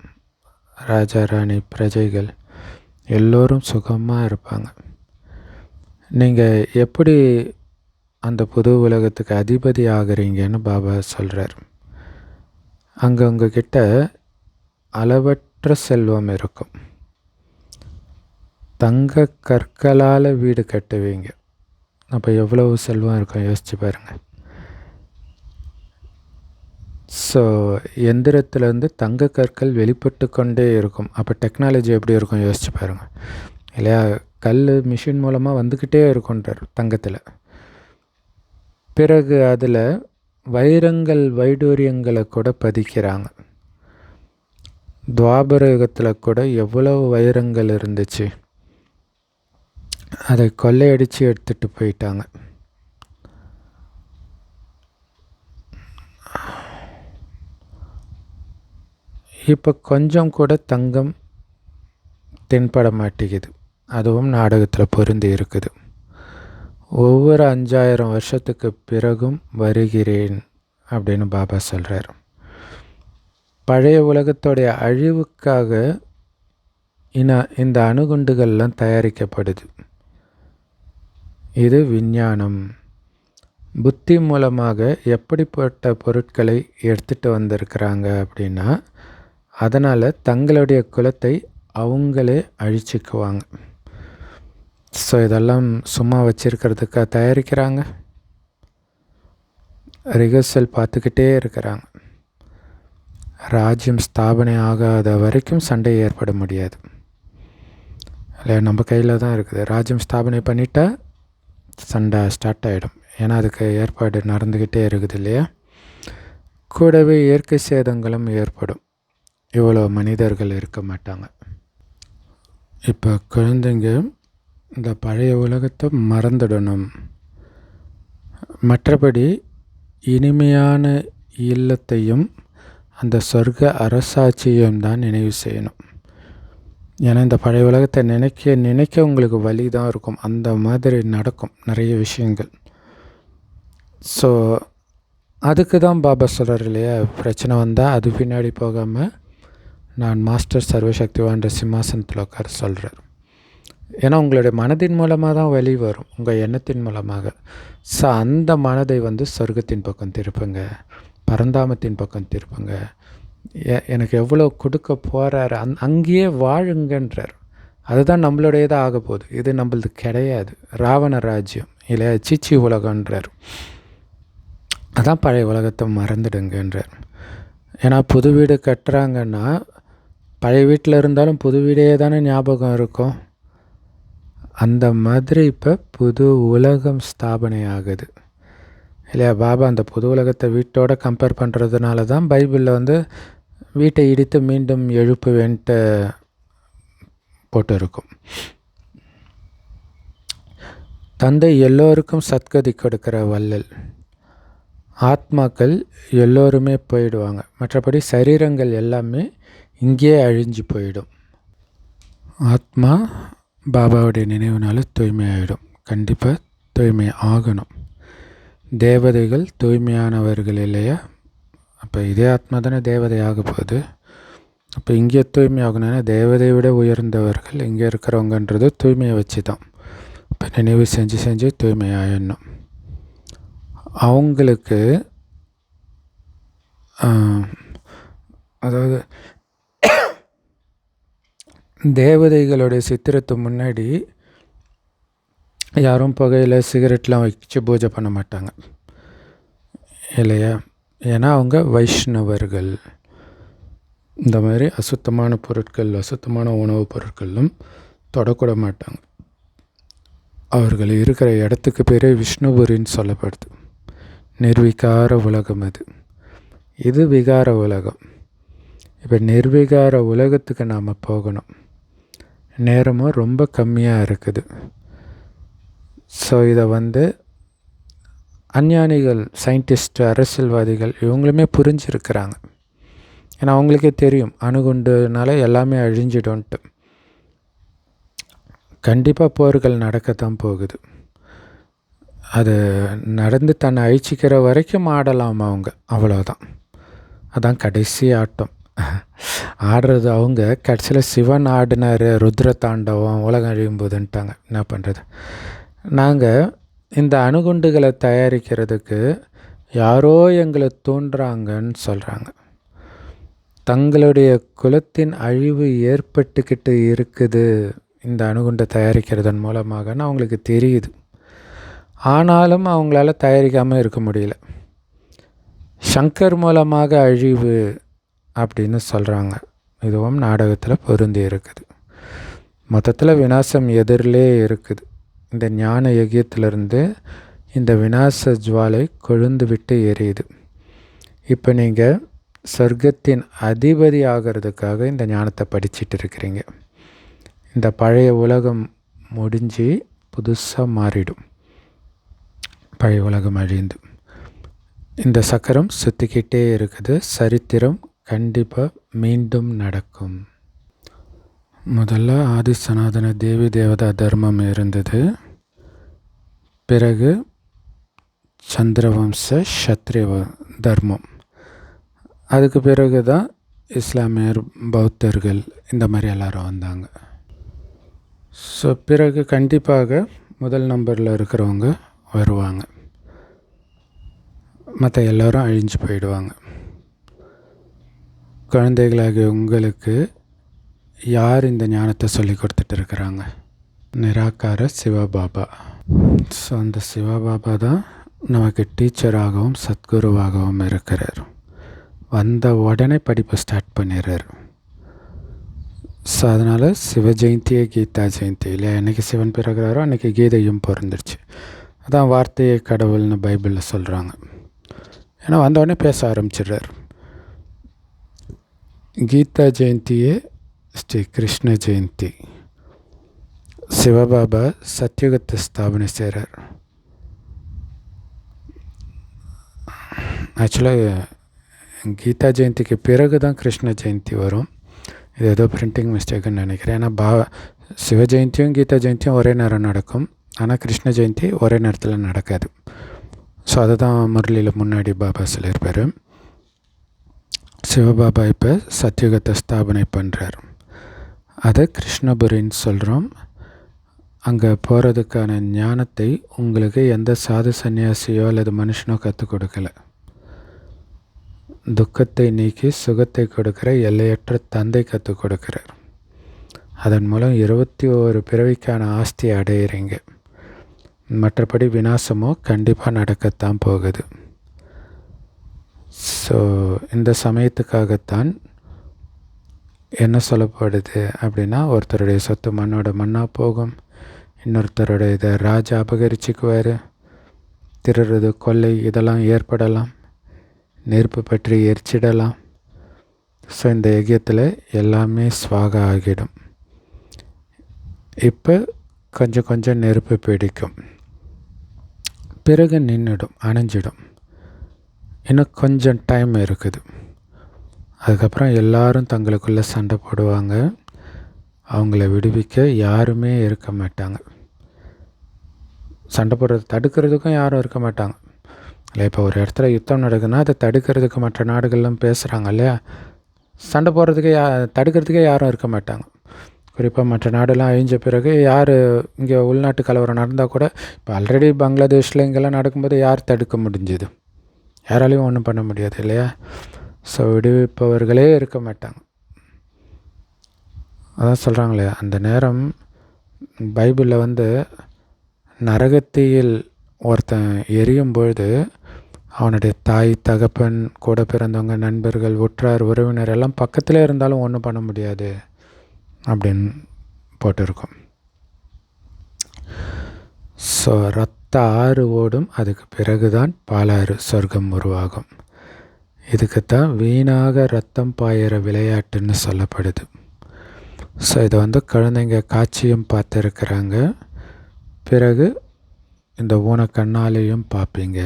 ராஜா ராணி பிரஜைகள் எல்லோரும் சுகமாக இருப்பாங்க. நீங்கள் எப்படி அந்த புது உலகத்துக்கு அதிபதி ஆகிறீங்கன்னு பாபா சொல்கிறார். அங்கே உங்ககிட்ட அளவற்ற செல்வம் இருக்கும். தங்க கற்களால் வீடு கட்டுவீங்க. அப்போ எவ்வளவு செல்வம் இருக்கும் யோசிச்சு பாருங்கள். ஸோ எந்திரத்துலேருந்து தங்க கற்கள் வெளிப்பட்டு கொண்டே இருக்கும். அப்போ டெக்னாலஜி எப்படி இருக்கும் யோசிச்சு பாருங்கள் இல்லையா. கல் மிஷின் மூலமாக வந்துக்கிட்டே இருக்குன்றார் தங்கத்தில். பிறகு அதில் வைரங்கள், வைடூரியங்களை கூட பதிக்கிறாங்க. துவாபர யுகத்தில் கூட எவ்வளவு வைரங்கள் இருந்துச்சு, அதை கொள்ளையடித்து எடுத்துகிட்டு போயிட்டாங்க. இப்போ கொஞ்சம் கூட தங்கம் தென்பட மாட்டேங்குது, அதுவும் நாடகத்தில் பொருந்தி இருக்குது. ஒவ்வொரு 5000 வருஷத்துக்கு பிறகும் வருகிறேன் அப்படின்னு பாபா சொல்கிறார். பழைய உலகத்தோடைய அழிவுக்காக இந்த அணுகுண்டுகள்லாம் தயாரிக்கப்படுது. இது விஞ்ஞானம். புத்தி மூலமாக எப்படிப்பட்ட பொருட்களை எடுத்துகிட்டு வந்திருக்கிறாங்க அப்படின்னா, அதனால் தங்களுடைய குலத்தை அவங்களே அழிச்சிக்குவாங்க. ஸோ இதெல்லாம் சும்மா வச்சிருக்கிறதுக்காக தயாரிக்கிறாங்க, ரிஹர்சல் பார்த்துக்கிட்டே இருக்கிறாங்க. ராஜ்யம் ஸ்தாபனை ஆகாத வரைக்கும் சண்டை ஏற்பட முடியாது இல்லையா. நம்ம கையில் தான் இருக்குது. ராஜ்யம் ஸ்தாபனை பண்ணிட்டா சண்டை ஸ்டார்ட் ஆகிடும், ஏன்னா அதுக்கு ஏற்பாடு நடந்துக்கிட்டே இருக்குது இல்லையா. கூடவே இயற்கை சேதங்களும் ஏற்படும், இவ்வளோ மனிதர்கள் இருக்க மாட்டாங்க. இப்போ குழந்தைங்க இந்த பழைய உலகத்தை மறந்துடணும். மற்றபடி இனிமையான இல்லத்தையும் அந்த சொர்க்க அரசாட்சியையும் தான் நினைவு செய்யணும். ஏன்னா இந்த பழைய உலகத்தை நினைக்க நினைக்க உங்களுக்கு வலி தான் இருக்கும். அந்த மாதிரி நடக்கும் நிறைய விஷயங்கள். ஸோ அதுக்கு தான் பாபா சொல்கிறார் இல்லையா, பிரச்சனை வந்தால் அது பின்னாடி போகாமல் நான் மாஸ்டர் சர்வசக்திவான்ற சிம்மாசனத்தில் உட்கார சொல்கிறார். ஏன்னா உங்களுடைய மனதின் மூலமாக தான் வழி வரும், உங்கள் எண்ணத்தின் மூலமாக. ஸோ அந்த மனதை சொர்க்கத்தின் பக்கம் திருப்புங்க, பரந்தாமத்தின் பக்கம் திருப்புங்க. எனக்கு எவ்வளோ கொடுக்க போகிறாரு அங்கேயே வாழுங்கன்றார். அதுதான் நம்மளுடையதாக ஆக போகுது, இது நம்மளது கிடையாது. ராவண ராஜ்யம் இல்லையா, சீச்சி உலகன்றார். அதான் பழைய உலகத்தை மறந்துடுங்கன்றார். ஏன்னா புது வீடு கட்டுறாங்கன்னா பழைய வீட்டில் இருந்தாலும் புது வீடே தானே ஞாபகம் இருக்கும். அந்த மாதிரி இப்போ புது உலகம் ஸ்தாபனை ஆகுது இல்லையா. பாபா அந்த புது உலகத்தை வீட்டோட கம்பேர் பண்ணுறதுனால தான் பைபிளில் வீட்டை இடித்து மீண்டும் எழுப்புவேன்ட்டு போட்டு இருக்கும். தந்தை எல்லோருக்கும் சத்கதி கொடுக்கிற வள்ளல். ஆத்மாக்கள் எல்லோருமே போயிடுவாங்க, மற்றபடி சரீரங்கள் எல்லாமே இங்கே அழிஞ்சு போயிடும். ஆத்மா பாபாவுடைய நினைவுனால தூய்மையாகிடும். கண்டிப்பாக தூய்மை ஆகணும். தேவதைகள் தூய்மையானவர்கள் இல்லையா? அப்போ இதே ஆத்மா தானே தேவதை ஆக போகுது. அப்போ இங்கே தூய்மை ஆகணும்னா தேவதையை விட உயர்ந்தவர்கள் இங்கே இருக்கிறவங்கன்றது தூய்மையை வச்சு தான். இப்போ நினைவு செஞ்சு செஞ்சு தூய்மை ஆயிடணும். அவங்களுக்கு அதாவது தேவதைகளுடைய சித்திரத்து முன்னாடி யாரும் புகையில் சிகரெட்லாம் வச்சு பூஜை பண்ண மாட்டாங்க இல்லையா? ஏன்னா அவங்க வைஷ்ணவர்கள். இந்த மாதிரி அசுத்தமான பொருட்கள், அசுத்தமான உணவுப் பொருட்களும் தொடக்கூட மாட்டாங்க. அவர்கள் இருக்கிற இடத்துக்கு பேரே விஷ்ணுபுரின்னு சொல்லப்படுது. நிர்விகார உலகம் அது. இது விகார உலகம். இப்போ நிர்விகார உலகத்துக்கு நாம் போகணும். நேரமும் ரொம்ப கம்மியாக இருக்குது. ஸோ இதை அஞ்ஞானிகள், சயின்டிஸ்ட், அரசியல்வாதிகள் இவங்களுமே புரிஞ்சிருக்கிறாங்க. ஏன்னா அவங்களுக்கே தெரியும் அணுகுண்டுனால எல்லாமே அழிஞ்சிடும்ன்ட்டு. கண்டிப்பாக போர்கள் நடக்கத்தான் போகுது. அது நடந்து தன்னை அழிச்சிக்கிற வரைக்கும் ஆடலாம் அவங்க, அவ்வளோதான். அதான் கடைசி ஆட்டம். ஆடுறது அவங்க. கடைசியில் சிவன் ஆடினார் ருத்ர தாண்டவம், உலகம் அழியும் போதுன்ட்டாங்க. என்ன பண்ணுறது? நாங்கள் இந்த அணுகுண்டுகளை தயாரிக்கிறதுக்கு யாரோ எங்களை தூண்டுறாங்கன்னு சொல்கிறாங்க. தங்களுடைய குலத்தின் அழிவு ஏற்பட்டுக்கிட்டு இருக்குது இந்த அணுகுண்டை தயாரிக்கிறதன் மூலமாகன்னு அவங்களுக்கு தெரியுது. ஆனாலும் அவங்களால தயாரிக்காமல் இருக்க முடியல. சங்கர் மூலமாக அழிவு அப்படின்னு சொல்கிறாங்க. இதுவும் நாடகத்தில் பொருந்தி இருக்குது. மொத்தத்தில் விநாசம் எதிரிலே இருக்குது. இந்த ஞான யஜ்யத்திலிருந்து இந்த விநாச ஜுவாலை கொழுந்து விட்டு எரியுது. இப்போ நீங்கள் சொர்க்கத்தின் அதிபதி ஆகிறதுக்காக இந்த ஞானத்தை படிச்சுட்டு இருக்கிறீங்க. இந்த பழைய உலகம் முடிஞ்சு புதுசாக மாறிடும். பழைய உலகம் அழிந்து இந்த சக்கரம் சுற்றிக்கிட்டே இருக்குது. சரித்திரம் கண்டிப்பாக மீண்டும் நடக்கும். முதல்ல ஆதி சனாதன தேவி தேவதா தர்மம் இருந்தது. பிறகு சந்திரவம்ச க்ஷத்ரிய தர்மம். அதுக்கு பிறகு தான் இஸ்லாமியர், பௌத்தர்கள் இந்த மாதிரி எல்லோரும் வந்தாங்க. ஸோ பிறகு கண்டிப்பாக முதல் நம்பரில் இருக்கிறவங்க வருவாங்க. மற்ற எல்லோரும் அழிஞ்சு போயிடுவாங்க. குழந்தைகளாகிய உங்களுக்கு யார் இந்த ஞானத்தை சொல்லி கொடுத்துட்டு இருக்கிறாங்க? நிராகார சிவபாபா. ஸோ அந்த சிவபாபா தான் நமக்கு டீச்சராகவும் சத்குருவாகவும் இருக்கிறார். வந்த உடனே படிப்பை ஸ்டார்ட் பண்ணிடுறார். ஸோ அதனால் சிவ ஜெயந்தியே கீதா ஜெயந்தி இல்லையா? அன்றைக்கி சிவன் பிறகுறாரோ அன்றைக்கி கீதையும் பிறந்துருச்சு. அதான் வார்த்தையை கடவுள்னு பைபிளில் சொல்கிறாங்க. ஏன்னா வந்தவுடனே பேச ஆரம்பிச்சிடுறார். கீதா ஜெயந்தியே ஸ்ரீ கிருஷ்ண ஜெயந்தி. சிவபாபா சத்யுகத்தை ஸ்தாபனை செய்கிறார். ஆக்சுவலாக கீதா ஜெயந்திக்கு பிறகு தான் கிருஷ்ண ஜெயந்தி வரும். இது ஏதோ பிரிண்டிங் மிஸ்டேக்குன்னு நினைக்கிறேன். ஏன்னா சிவ ஜெயந்தியும் கீதா ஜெயந்தியும் ஒரே நேரம் நடக்கும். ஆனால் கிருஷ்ண ஜெயந்தி ஒரே நேரத்தில் நடக்காது. ஸோ அதை தான் முரளியில் முன்னாடி பாபா சொல்லியிருப்பார். சிவபாபா இப்போ சத்யுகத்தை ஸ்தாபனை பண்ணுறார். அதை கிருஷ்ணபுரின்னு சொல்கிறோம். அங்கே போகிறதுக்கான ஞானத்தை உங்களுக்கு எந்த சாது சன்னியாசியோ அல்லது மனுஷனோ கற்றுக் கொடுக்கல. துக்கத்தை நீக்கி சுகத்தை கொடுக்கிற எல்லையற்ற தந்தை கற்றுக் கொடுக்கிறார். அதன் மூலம் 21 பிறவிக்கான ஆஸ்தியை அடையிறீங்க. மற்றபடி விநாசமோ கண்டிப்பாக நடக்கத்தான் போகுது. ஸோ இந்த சமயத்துக்காகத்தான் என்ன சொல்லப்படுது அப்படின்னா, ஒருத்தருடைய சொத்து மண்ணோட மண்ணாக போகும், இன்னொருத்தருடைய இதை ராஜா அபகரிச்சுக்குவார், திருடுறது, கொள்ளை இதெல்லாம் ஏற்படலாம், நெருப்பு பற்றி எரிச்சிடலாம். ஸோ இந்த யஜ்யத்தில் எல்லாமே ஸ்வாகா ஆகிடும். இப்போ கொஞ்சம் கொஞ்சம் நெருப்பு பிடிக்கும். பிறகு நின்றுடும், அணைஞ்சிடும். இன்னும் கொஞ்சம் டைம் இருக்குது. அதுக்கப்புறம் எல்லாரும் தங்களுக்குள்ளே சண்டை போடுவாங்க. அவங்கள விடுவிக்க யாருமே இருக்க மாட்டாங்க. சண்டை போடுறது தடுக்கிறதுக்கும் யாரும் இருக்க மாட்டாங்க. இல்லை, இப்போ ஒரு இடத்துல யுத்தம் நடக்குதுன்னா அதை தடுக்கிறதுக்கு மற்ற நாடுகள்லாம் பேசுகிறாங்க இல்லையா, சண்டை போடுறதுக்கே தடுக்கிறதுக்கே யாரும் இருக்க மாட்டாங்க. குறிப்பாக மற்ற நாடெல்லாம் அழிஞ்ச பிறகு யார் இங்கே உள்நாட்டு கலவரம் நடந்தால் கூட, இப்போ ஆல்ரெடி பங்களாதேஷில் இங்கெல்லாம் நடக்கும்போது யார் தடுக்க முடிஞ்சுது? யாராலையும் ஒன்றும் பண்ண முடியாது இல்லையா? ஸோ விடுவிப்பவர்களே இருக்க மாட்டாங்க. அதான் சொல்கிறாங்களே, அந்த நேரம் பைபிளில் நரகத்தியில் ஒருத்தன் எரியும் பொழுது அவனுடைய தாய், தகப்பன், கூட பிறந்தவங்க, நண்பர்கள், உற்றார், உறவினர் எல்லாம் பக்கத்திலே இருந்தாலும் ஒன்றும் பண்ண முடியாது அப்படின்னு போட்டிருக்கும். ஸோ ரத்த ஆறு ஓடும், அதுக்கு பிறகுதான் பாலாறு சொர்க்கம் உருவாகும். இதுக்குத்தான் வீணாக ரத்தம் பாயிற விளையாட்டுன்னு சொல்லப்படுது. ஸோ இதை குழந்தைங்க காட்சியும் பார்த்துருக்குறாங்க. பிறகு இந்த ஊனக்கண்ணாலையும் பார்ப்பீங்க.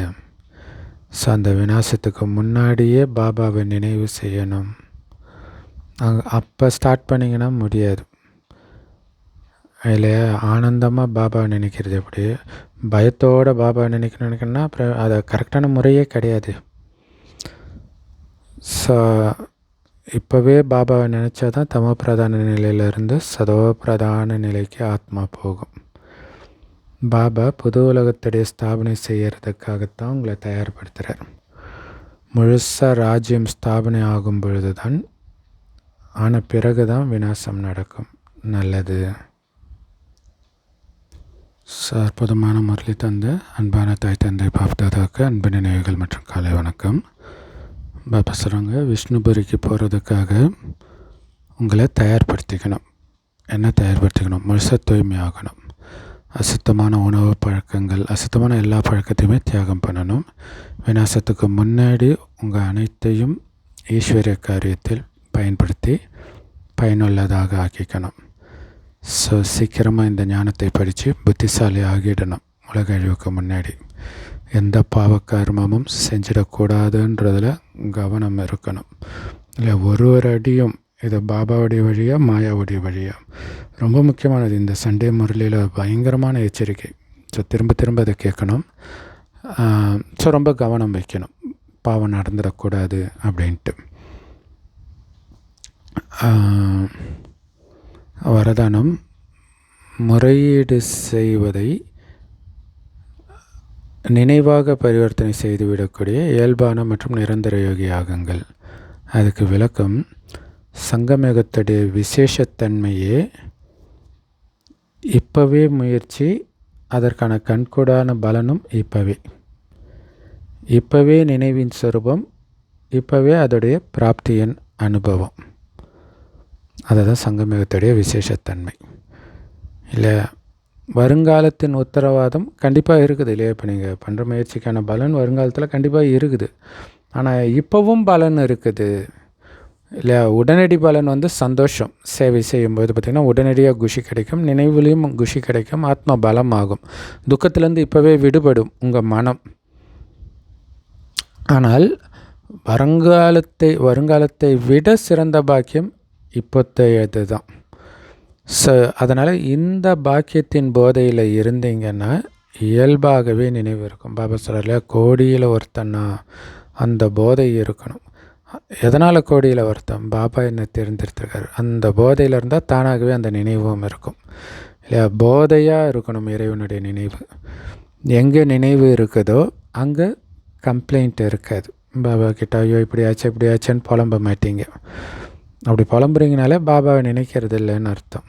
ஸோ அந்த விநாசத்துக்கு முன்னாடியே பாபாவை நினைவு செய்யணும். அப்போ ஸ்டார்ட் பண்ணிங்கன்னா முடியாது இல்லையா? ஆனந்தமாக பாபாவை நினைக்கிறது எப்படி? பயத்தோடு பாபாவை நினைக்கணும்னா அப்புறம் அதை கரெக்டான முறையே கிடையாது. ஸோ இப்போவே பாபாவை நினச்சா தான் தமோ பிரதான நிலையிலிருந்து சதோ பிரதான நிலைக்கு ஆத்மா போகும். பாபா புது உலகத்துடைய ஸ்தாபனை செய்கிறதுக்காகத்தான் உங்களை தயார்படுத்துகிறார். முழுசாக ராஜ்யம் ஸ்தாபனை ஆகும் பொழுது தான், ஆன பிறகு தான் விநாசம் நடக்கும். நல்லது. அற்புதமான முரளி தந்த அன்பான தாய் தந்தை பாப்தாதாக்கு அன்பு நினைவுகள் மற்றும் காலை வணக்கம். பாபா சொல்கிறாங்க, விஷ்ணுபுரிக்கு போகிறதுக்காக உங்களை தயார்படுத்திக்கணும். என்ன தயார்படுத்திக்கணும்? முழுசாக தூய்மையாகணும். அசுத்தமான உணவு பழக்கங்கள், அசுத்தமான எல்லா பழக்கத்தையுமே தியாகம் பண்ணணும். விநாசத்துக்கு முன்னாடி உங்கள் அனைத்தையும் ஈஸ்வரிய காரியத்தில் பயன்படுத்தி பயனுள்ளதாக ஆக்கிக்கணும். ஸோ சீக்கிரமாக இந்த ஞானத்தை படித்து புத்திசாலி ஆகிடணும். உலக அழிவுக்கு முன்னாடி எந்த பாவக்கர்மமும் செஞ்சிடக்கூடாதுன்றதில் கவனம் இருக்கணும். இல்லை, ஒரு அடியும் இது பாபாவுடைய வழியா மாயாவுடைய வழியா, ரொம்ப முக்கியமானது. இந்த சண்டே முரளியில் பயங்கரமான எச்சரிக்கை. ஸோ திரும்ப திரும்ப அதை கேட்கணும். ஸோ ரொம்ப கவனம் வைக்கணும், பாவம் நடந்துடக்கூடாது அப்படின்ட்டு. வரதானம், முறையீடு செய்வதை நினைவாக பரிவர்த்தனை செய்துவிடக்கூடிய இயல்பான மற்றும் நிரந்தர யோகி ஆகுங்கள். அதுக்கு விளக்கம், சங்கமயுகத்துடைய விசேஷத்தன்மையே இப்போவே முயற்சி, அதற்கான கண்கூடான பலனும் இப்போவே நினைவின் சொரூபம், இப்போவே அதோடைய பிராப்தியின் அனுபவம். அதுதான் சங்கமயுகத்துடைய விசேஷத்தன்மை. இல்லை, வருங்காலத்தின் உத்தரவாதம் கண்டிப்பாக இருக்குது இல்லையா? இப்போ நீங்கள் பண்ணுற முயற்சிக்கான பலன் வருங்காலத்தில் கண்டிப்பாக இருக்குது. ஆனால் இப்போவும் பலன் இருக்குது இல்லையா? உடனடி பலன் சந்தோஷம். சேவை செய்யும்போது பார்த்திங்கன்னா உடனடியாக குஷி கிடைக்கும், நினைவுலேயும் குஷி கிடைக்கும், ஆத்மா பலமாகும், துக்கத்திலேருந்து இப்போவே விடுபடும் உங்கள் மனம். ஆனால் வருங்காலத்தை விட சிறந்த பாக்கியம் இப்போத்தையது தான். ஸோ அதனால் இந்த பாக்கியத்தின் போதையில் இருந்தீங்கன்னா இயல்பாகவே நினைவு இருக்கும். பாபா சொல்ல, கோடியில் ஒருத்தன்னா அந்த போதை இருக்கணும். எதனால் கோடியில் ஒருத்தன்? பாபா என்னை தேர்ந்தெடுத்திருக்காரு. அந்த போதையில் இருந்தால் தானாகவே அந்த நினைவும் இருக்கும் இல்லையா? போதையாக இருக்கணும் இறைவனுடைய நினைவு. எங்கே நினைவு இருக்குதோ அங்கே கம்ப்ளைண்ட் இருக்காது. பாபா கிட்ட ஐயோ இப்படி ஆச்சுன்னு புலம்ப மாட்டீங்க. அப்படி புலம்புறீங்கனாலே பாபாவை நினைக்கிறது இல்லைன்னு அர்த்தம்.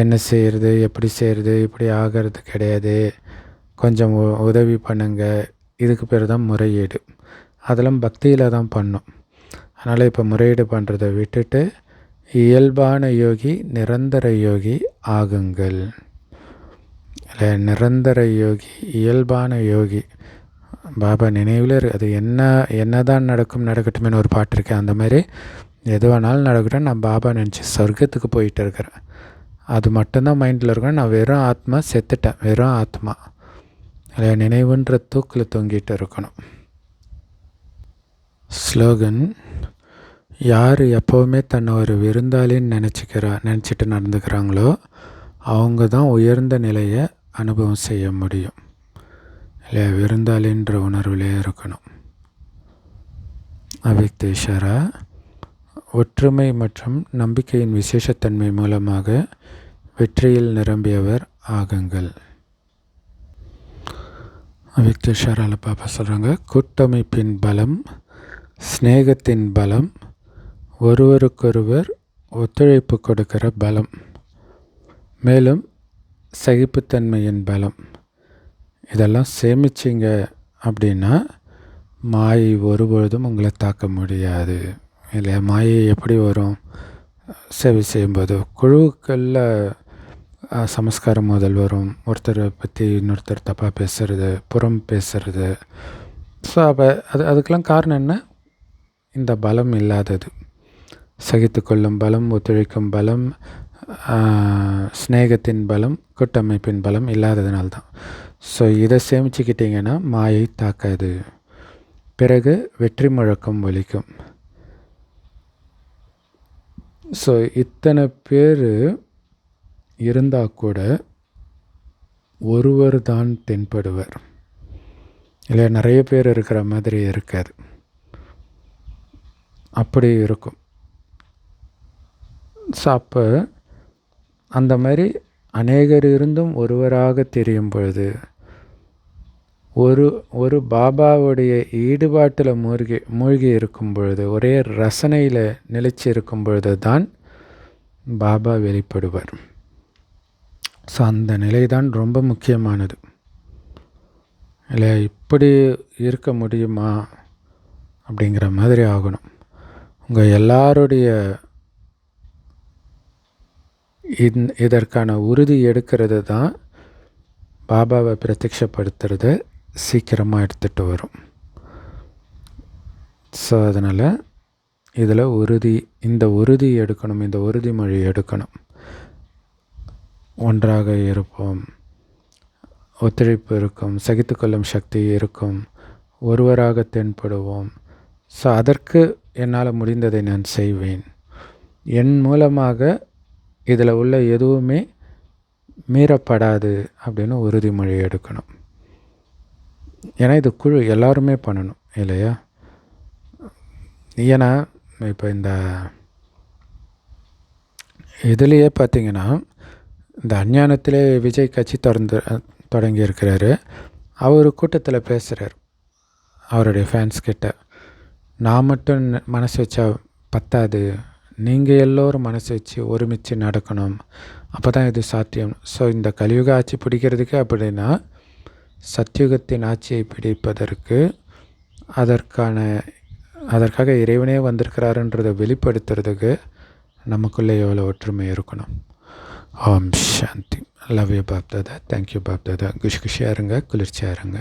என்ன செய்கிறது, எப்படி செய்கிறது, இப்படி ஆகிறது கிடையாது, கொஞ்சம் உதவி பண்ணுங்க. இதுக்கு பேர் தான் முறையீடு. அதெல்லாம் பக்தியில் தான் பண்ணும். அதனால் இப்போ முறையீடு பண்ணுறதை விட்டுட்டு இயல்பான யோகி, நிரந்தர யோகி ஆகுங்கள். இல்லை, நிரந்தர யோகி, இயல்பான யோகி, பாபா நினைவில் அது என்ன தான் நடக்கட்டுமேனு ஒரு பாட்டு இருக்கேன். அந்த மாதிரி எது வேணாலும் நடக்கட்டும், நான் பாபா நினச்சி சொர்க்கத்துக்கு போயிட்டு இருக்கிறேன், அது மட்டும்தான் மைண்டில் இருக்கணும். நான் வெறும் ஆத்மா, செத்துட்டேன், வெறும் ஆத்மா இல்லை நினைவுன்ற தூக்கில் தொங்கிட்டு இருக்கணும். ஸ்லோகன்: யார் எப்போவுமே தன்னை ஒரு விருந்தாளின்னு நினச்சிட்டு நடந்துக்கிறாங்களோ அவங்க தான் உயர்ந்த நிலையை அனுபவம் செய்ய முடியும். இல்லையா? விருந்தாளின்ற உணர்விலே இருக்கணும். அவ்யக்த இஷாரா: ஒற்றுமை மற்றும் நம்பிக்கையின் விசேஷத்தன்மை மூலமாக வெற்றியில் நிரம்பியவர் ஆகுங்கள். அவ்யக்த இஷாராவில் பாப்பா சொல்கிறாங்க, கூட்டமைப்பின் பலம், ஸ்நேகத்தின் பலம், ஒருவருக்கொருவர் ஒத்துழைப்பு கொடுக்கிற பலம், மேலும் சகிப்புத்தன்மையின் பலம், இதெல்லாம் சேமிச்சிங்க அப்படின்னா மாயை ஒருபொழுதும் உங்களை தாக்க முடியாது. இல்லையா? மாயை எப்படி வரும்? சேவை செய்யும்போது குழுக்களில் சமஸ்காரம் முதல் வரும். ஒருத்தரை பற்றி இன்னொருத்தர் தப்பாக பேசுகிறது, புறம் பேசுகிறது. ஸோ அப்போ அதுக்கெல்லாம் காரணம் என்ன? இந்த பலம் இல்லாதது. சகித்து கொள்ளும் பலம், ஒத்துழைக்கும் பலம், ஸ்நேகத்தின் பலம், கூட்டமைப்பின் பலம் இல்லாததுனால்தான். ஸோ இதை சேமிச்சுக்கிட்டிங்கன்னா மாயை தாக்காது. பிறகு வெற்றி முழக்கம் ஒலிக்கும். ஸோ இத்தனை பேர் இருந்தால் கூட ஒருவர் தான் தென்படுவர். இல்லை நிறைய பேர் இருக்கிற மாதிரி இருக்காது. அப்படி இருக்கும். ஸோ அப்போ அந்த மாதிரி அநேகர் இருந்தும் ஒருவராக தெரியும் பொழுது, ஒரு பாபாவுடைய ஈடுபாட்டில் மூழ்கி இருக்கும் பொழுது, ஒரே ரசனையில் நிலைச்சி இருக்கும் பொழுது தான் பாபா வெளிப்படுவார். ஸோ அந்த நிலை தான் ரொம்ப முக்கியமானது. இல்லையா? இப்படி இருக்க முடியுமா அப்படிங்கிற மாதிரி ஆகணும். உங்கள் எல்லாருடைய இதற்கான உறுதி எடுக்கிறது தான் பாபாவை பிரத்யக்ஷப்படுத்துறத சீக்கிரமாக எடுத்துகிட்டு வரும். ஸோ அதனால் இதில் இந்த உறுதி எடுக்கணும், இந்த உறுதிமொழி எடுக்கணும். ஒன்றாக இருப்போம், ஒத்துழைப்பு இருக்கும், சகித்துக்கொள்ளும் சக்தி இருக்கும், ஒருவராக தென்படுவோம். ஸோ அதற்கு என்னால் முடிந்ததை நான் செய்வேன். என் மூலமாக இதில் உள்ள எதுவுமே மீறப்படாது அப்படின்னு உறுதிமொழி எடுக்கணும். ஏன்னா இது குழு எல்லாருமே பண்ணணும் இல்லையா? ஏன்னா இப்போ இந்த இதுலேயே பார்த்திங்கன்னா, இந்த அஞ்ஞானத்திலே விஜய் கட்சி தொடங்கியிருக்கிறாரு. அவர் கூட்டத்தில் பேசுகிறார் அவருடைய ஃபேன்ஸ் கிட்ட. நான் மட்டும் மனசு வச்சா பத்தாது, நீங்கள் எல்லோரும் மனசு வச்சு ஒருமிச்சு நடக்கணும், அப்போ தான் இது சாத்தியம். ஸோ இந்த கலியுக ஆட்சி பிடிக்கிறதுக்கு அப்படின்னா சத்தியுகத்தின் ஆட்சியை பிடிப்பதற்கு அதற்காக இறைவனே வந்திருக்கிறாருன்றதை வெளிப்படுத்துறதுக்கு நமக்குள்ளே எவ்வளோ ஒற்றுமை இருக்கணும். Om Shanti. Love you Bap Dada. Thank you Bap Dada. குஷியாக இருங்க, குளிர்ச்சியாக இருங்க.